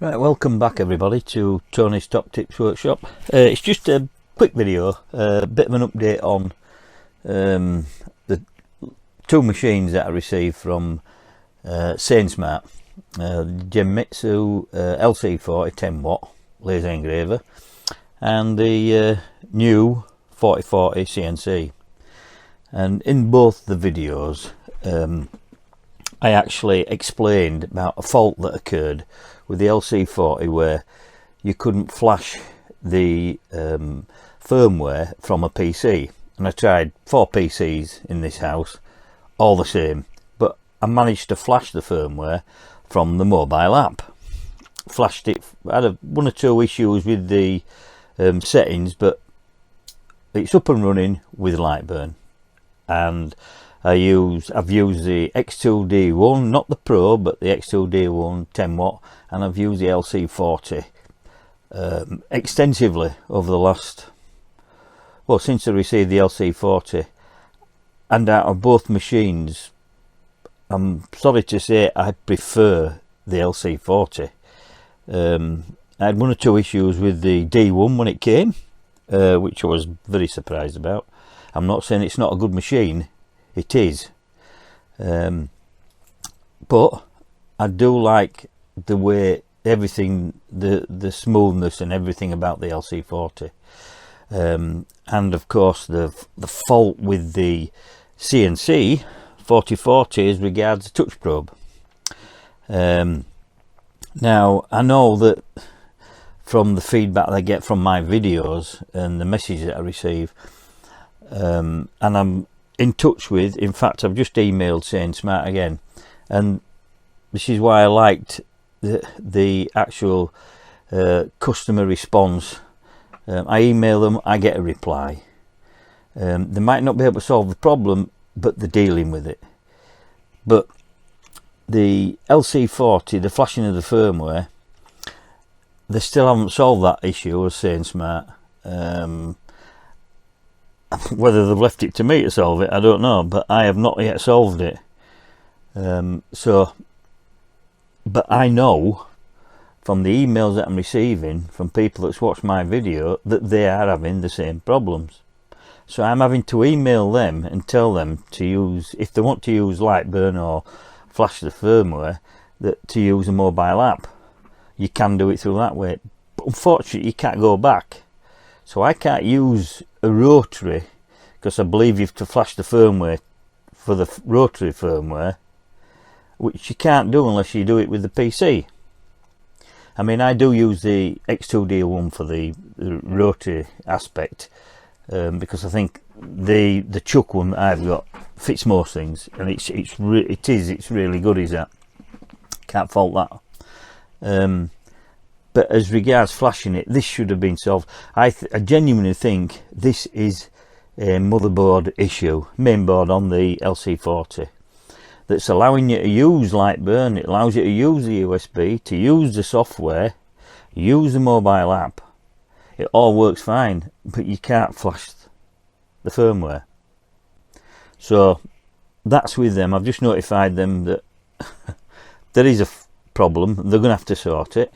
Right, welcome back everybody to Tony's Top Tips Workshop. It's just a quick video, a bit of an update on the two machines that I received from Sainsmart, Genmitsu Lc40 10W laser engraver and the new 4040 CNC. And in both the videos I actually explained about a fault that occurred with the LC40 where you couldn't flash the firmware from a PC, and I tried 4 PCs in this house, all the same, but I managed to flash the firmware from the mobile app. Flashed it. I had one or two issues with the settings, but it's up and running with Lightburn. And I've used the X2D1, not the Pro, but the X2D1 10W, and I've used the LC40 extensively over the last, well, since I received the LC40. And out of both machines, I'm sorry to say I prefer the LC40. I had one or two issues with the D1 when it came, which I was very surprised about. I'm not saying it's not a good machine. It is, but I do like the way everything, the smoothness and everything about the LC40, and of course the fault with the CNC 4040 as regards the touch probe. Now I know that from the feedback I get from my videos and the message that I receive, and I'm in touch with, in fact I've just emailed Sainsmart again, and this is why I liked the actual customer response. I email them, I get a reply. They might not be able to solve the problem, but they're dealing with it. But the LC40, the flashing of the firmware, they still haven't solved that issue as Sainsmart. Whether they've left it to me to solve it, I don't know, but I have not yet solved it. But I know from the emails that I'm receiving from people that's watched my video that they are having the same problems. So I'm having to email them and tell them to use, if they want to use Lightburn or flash the firmware, that to use a mobile app. You can do it through that way, but unfortunately you can't go back. So I can't use a rotary, because I believe you have to flash the firmware for the rotary firmware, which you can't do unless you do it with the PC. I mean, I do use the X2D1 for the rotary aspect, because I think the chuck one that I've got fits most things, and it's really good. Is that, can't fault that. But as regards flashing it, this should have been solved. I genuinely think this is a motherboard issue, mainboard on the LC40, that's allowing you to use Lightburn. It allows you to use the USB, to use the software, use the mobile app. It all works fine, but you can't flash the firmware. So that's with them. I've just notified them that there is a problem. They're going to have to sort it.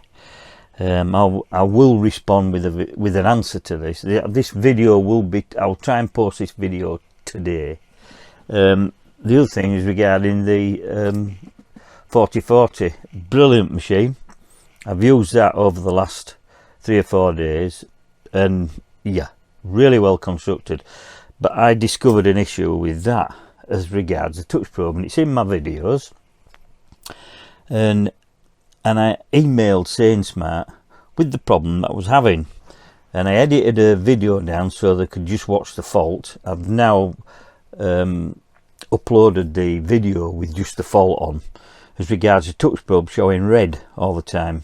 I will respond with an answer to this. This video will be, I'll try and post this video today. The other thing is regarding the 4040, brilliant machine. I've used that over the last 3 or 4 days, and yeah, really well constructed. But I discovered an issue with that as regards the touch probe, and it's in my videos. And I emailed Sainsmart with the problem that I was having, and I edited a video down so they could just watch the fault. I've now uploaded the video with just the fault on, as regards the touch probe showing red all the time.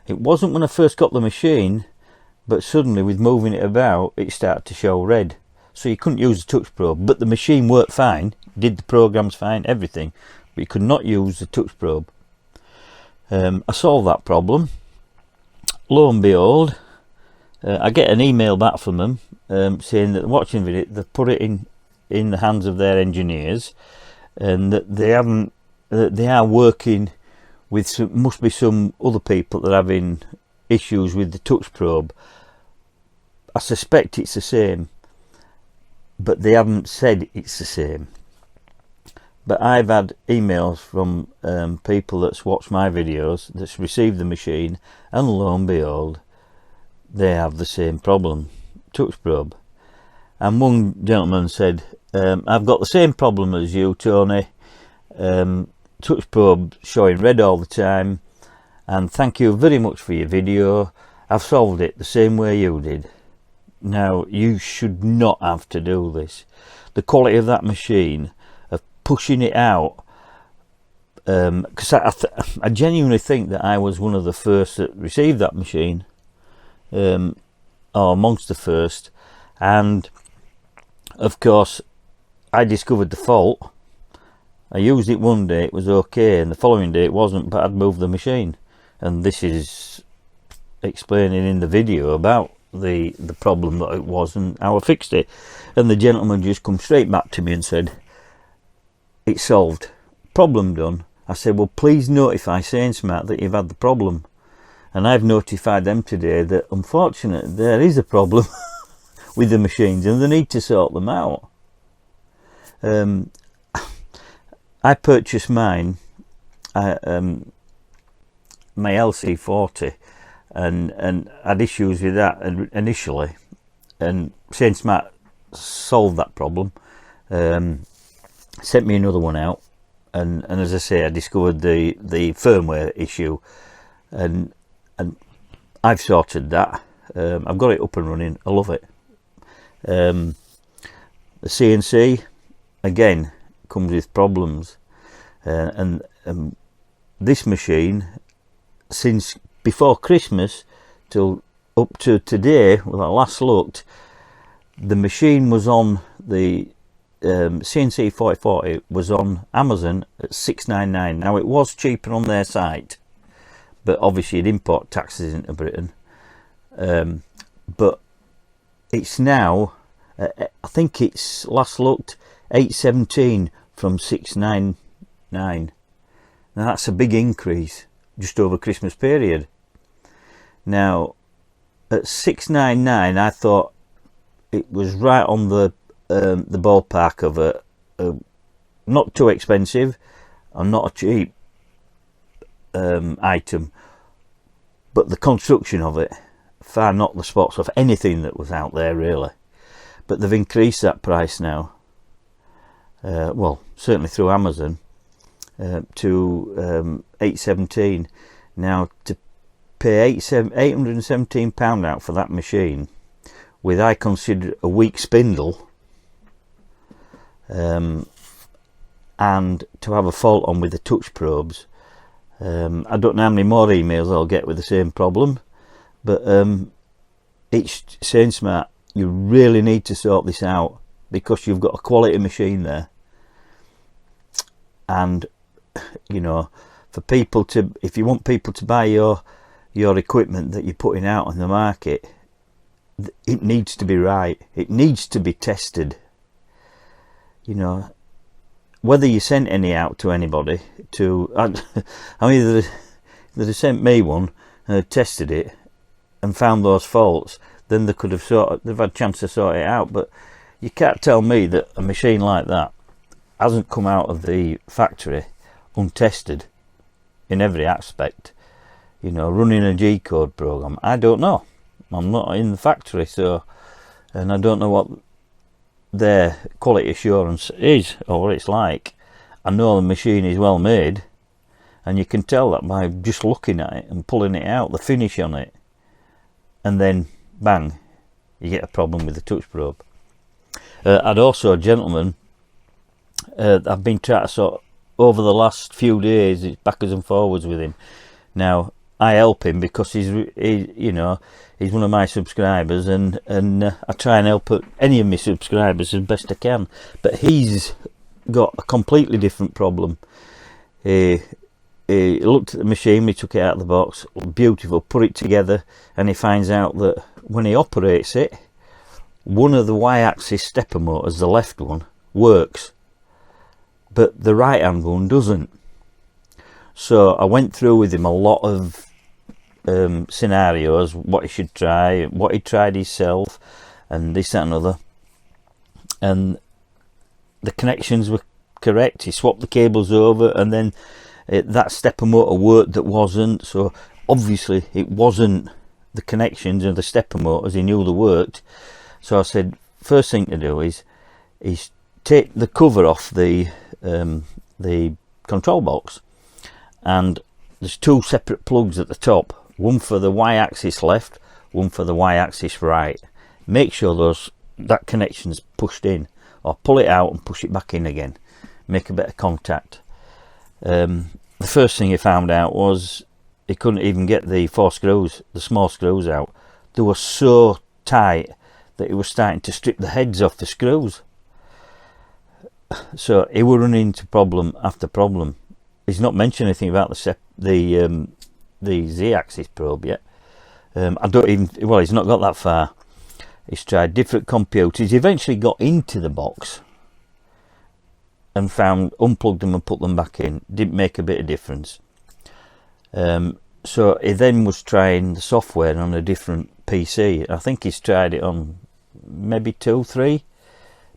It wasn't when I first got the machine, but suddenly with moving it about it started to show red, so you couldn't use the touch probe. But the machine worked fine, did the programs fine, everything, but you could not use the touch probe. I solved that problem. Lo and behold, I get an email back from them saying that watching the video, they've put it in the hands of their engineers, and that they are working with some, must be some other people that are having issues with the touch probe. I suspect it's the same, but they haven't said it's the same. But I've had emails from people that's watched my videos, that's received the machine, and lo and behold, they have the same problem, touch probe. And one gentleman said, I've got the same problem as you, Tony, touch probe showing red all the time, and thank you very much for your video. I've solved it the same way you did. Now, you should not have to do this. The quality of that machine, of pushing it out, because I genuinely think that I was one of the first that received that machine, or amongst the first, and of course I discovered the fault. I used it one day, it was okay, and the following day it wasn't, but I'd moved the machine. And this is explaining in the video about the problem that it was and how I fixed it. And the gentleman just come straight back to me and said, it's solved, problem done. I said, well, please notify Sainsmart that you've had the problem. And I've notified them today that unfortunately there is a problem with the machines and they need to sort them out. I purchased mine, my LC40, and had issues with that initially, and Sainsmart solved that problem, sent me another one out, and as I say, I discovered the firmware issue, and I've sorted that. I've got it up and running. I love it. The CNC again comes with problems, and this machine, since before Christmas till up to today, when I last looked, the machine was on the CNC 4040 was on Amazon at $6.99. Now, it was cheaper on their site, but obviously it import taxes into Britain, but it's now I think it's last looked $8.17 from $6.99. Now that's a big increase just over Christmas period. Now at $6.99 I thought it was right on the ballpark of a not too expensive and not a cheap item, but the construction of it far knocked the spots off anything that was out there really. But they've increased that price now, well, certainly through Amazon, to $8.17. Now, to pay £817 out for that machine, with I consider a weak spindle, and to have a fault on with the touch probes, I don't know how many more emails I'll get with the same problem, but it's Sainsmart. You really need to sort this out, because you've got a quality machine there, and you know, for people to, if you want people to buy your equipment that you're putting out on the market, it needs to be right. It needs to be tested. You know, whether you sent any out to anybody, to I mean, they sent me one and had tested it and found those faults, then they could have they've had a chance to sort it out. But you can't tell me that a machine like that hasn't come out of the factory untested in every aspect. You know, running a G-code program, I don't know. I'm not in the factory, so, and I don't know what their quality assurance is or what it's like. I know the machine is well made, and you can tell that by just looking at it and pulling it out, the finish on it, and then bang, you get a problem with the touch probe. I'd also a gentleman, I've been trying to sort over the last few days, it's backwards and forwards with him. Now I help him because he's you know, he's one of my subscribers, and I try and help any of my subscribers as best I can. But he's got a completely different problem. He looked at the machine, he took it out of the box, beautiful, put it together, and he finds out that when he operates it, one of the Y-axis stepper motors, the left one, works, but the right hand one doesn't. So I went through with him a lot of scenarios, what he should try, what he tried himself, and this, that and other, and the connections were correct. He swapped the cables over, and then that stepper motor worked that wasn't, so obviously it wasn't the connections of the stepper motors. He knew they worked. So I said, first thing to do is take the cover off the control box, and there's two separate plugs at the top, one for the y-axis left, one for the y-axis right. Make sure that connection's pushed in, or pull it out and push it back in again, make a bit of contact. The first thing he found out was he couldn't even get the 4 screws, the small screws, out. They were so tight that he was starting to strip the heads off the screws. So he was running into problem after problem. He's not mentioned anything about the Z-axis probe yet. He's not got that far. He's tried different computers. He eventually got into the box and unplugged them and put them back in. Didn't make a bit of difference. So he then was trying the software on a different PC. I think he's tried it on maybe 2-3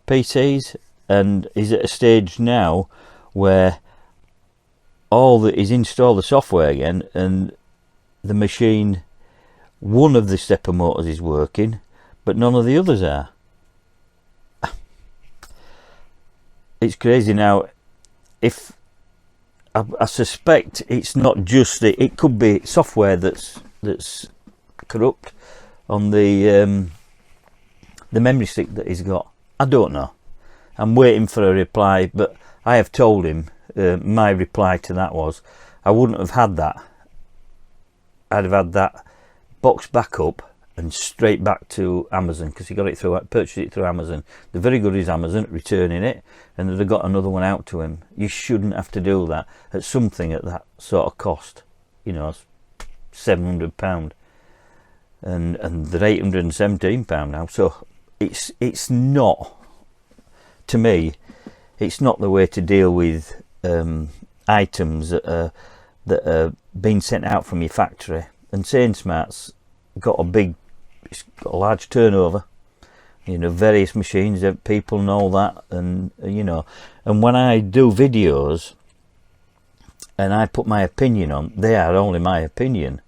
PCs, and he's at a stage now where he's installed the software again, and the machine, one of the stepper motors is working, but none of the others are. It's crazy now. If I suspect it's not just it could be software that's corrupt on the memory stick that he's got. I don't know. I'm waiting for a reply, but I have told him my reply to that was I wouldn't have had that. I'd have had that box back up and straight back to Amazon, because he purchased it through Amazon. They're very good as Amazon at returning it, and they've got another one out to him. You shouldn't have to do that at something at that sort of cost. You know, £700, and they're £817 now. So it's not, to me, it's not the way to deal with items that are being sent out from your factory. And Sainsmart's got it's got a large turnover, you know, various machines, people know that, and you know, and when I do videos and I put my opinion on, they are only my opinion.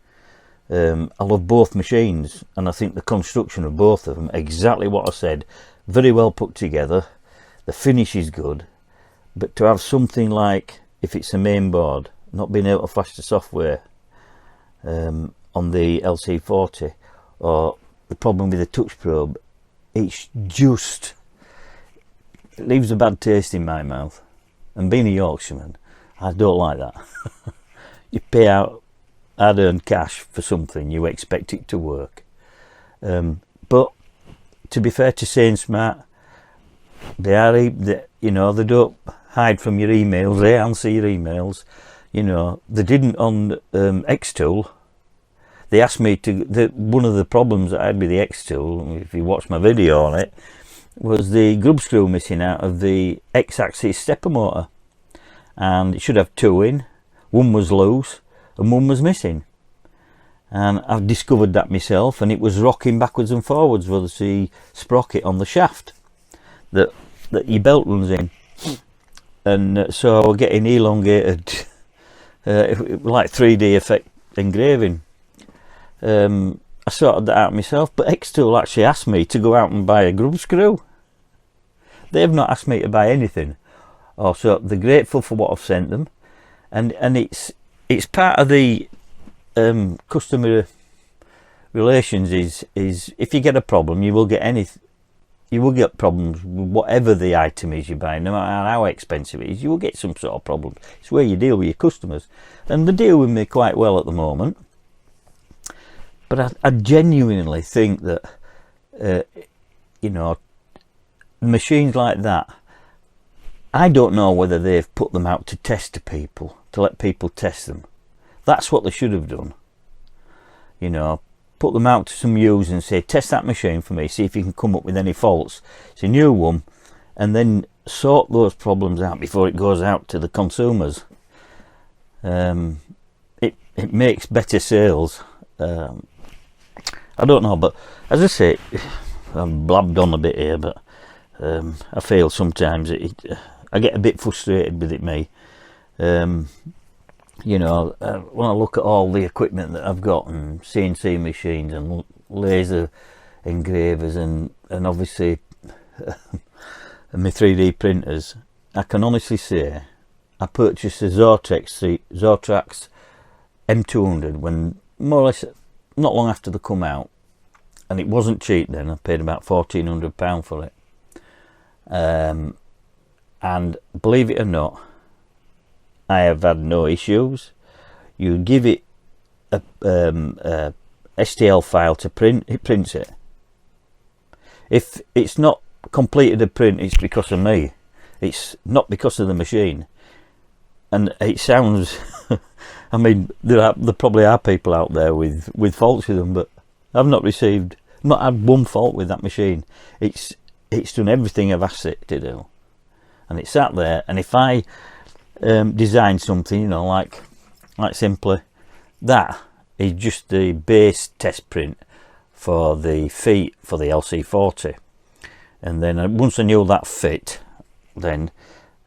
I love both machines, and I think the construction of both of them, exactly what I said, very well put together, the finish is good, but to have something like, if it's a main board, not being able to flash the software on the LC40, or the problem with the touch probe, it leaves a bad taste in my mouth. And being a Yorkshireman, I don't like that. You pay out hard-earned cash for something, you expect it to work. But to be fair to Sainsmart, they don't hide from your emails. They answer your emails. You know, they didn't on X-Tool. They asked me one of the problems that I had with the X-Tool, if you watch my video on it, was the grub screw missing out of the X-axis stepper motor, and it should have 2 in. One was loose and one was missing, and I've discovered that myself, and it was rocking backwards and forwards with the sprocket on the shaft that your belt runs in, and so we're getting elongated, like 3D effect engraving. I sorted that out myself, but X-Tool actually asked me to go out and buy a grub screw. They've not asked me to buy anything. So they're grateful for what I've sent them, and it's part of the customer relations. Is if you get a problem, you will get problems with whatever the item is you're buying, no matter how expensive it is. You will get some sort of problem. It's where you deal with your customers, and they deal with me quite well at the moment. But I genuinely think that, you know, machines like that, I don't know whether they've put them out to test to people, to let people test them. That's what they should have done. You know, put them out to some users and say, test that machine for me, see if you can come up with any faults. It's a new one, and then sort those problems out before it goes out to the consumers. it makes better sales. I don't know, but as I say, I've blabbed on a bit here, but I feel sometimes I get a bit frustrated with it, me. You know, when I look at all the equipment that I've got, and CNC machines and laser engravers, and obviously my 3D printers, I can honestly say I purchased a Zortrax M200 when more or less not long after they come out, and it wasn't cheap then. I paid about £1,400 for it, and believe it or not, I have had no issues. You give it a STL file to print, it prints it. If it's not completed a print, it's because of me. It's not because of the machine. And it sounds I mean, there probably are people out there with faults with them, but I've not had one fault with that machine. It's done everything I've asked it to do, and it's sat there. And if I design something, you know, like simply that is just the base test print for the feet for the LC40, and then once I knew that fit, then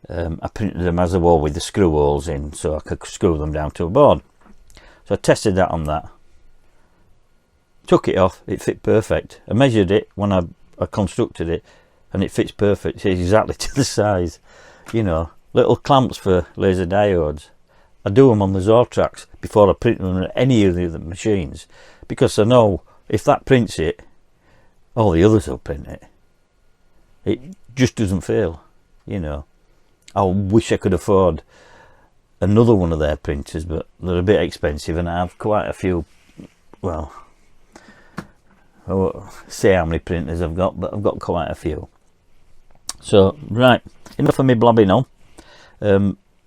I printed them as they were with the screw holes in, so I could screw them down to a board. So I tested that on that, took it off, it fit perfect. I measured it when I constructed it, and it fits perfect. It's exactly to the size. You know, little clamps for laser diodes, I do them on the Zortrax before I print them on any of the other machines, because I know if that prints it, all the others will print it. It just doesn't fail, you know. I wish I could afford another one of their printers, but they're a bit expensive, and I have quite a few. Well, I won't say how many printers I've got, but I've got quite a few. So, right, enough of me blabbing on.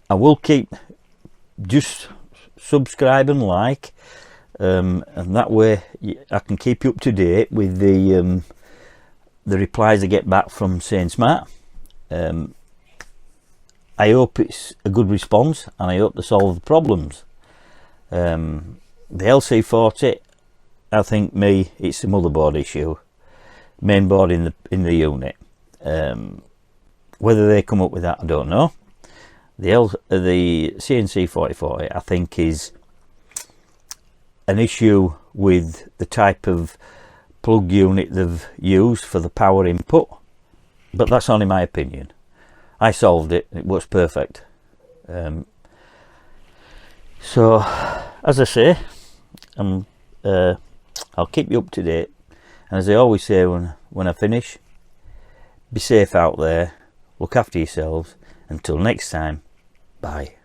I will keep, just subscribe and like, and that way I can keep you up to date with the replies I get back from Sainsmart. I hope it's a good response, and I hope to solve the problems. The LC40, I think it's a motherboard issue, main board in the unit. Whether they come up with that, I don't know. The CNC 4040, I think, is an issue with the type of plug unit they've used for the power input, but that's only my opinion. I solved it, it works perfect. So as I say, I'll keep you up to date, and as I always say when I finish, be safe out there, look after yourselves. Until next time, bye.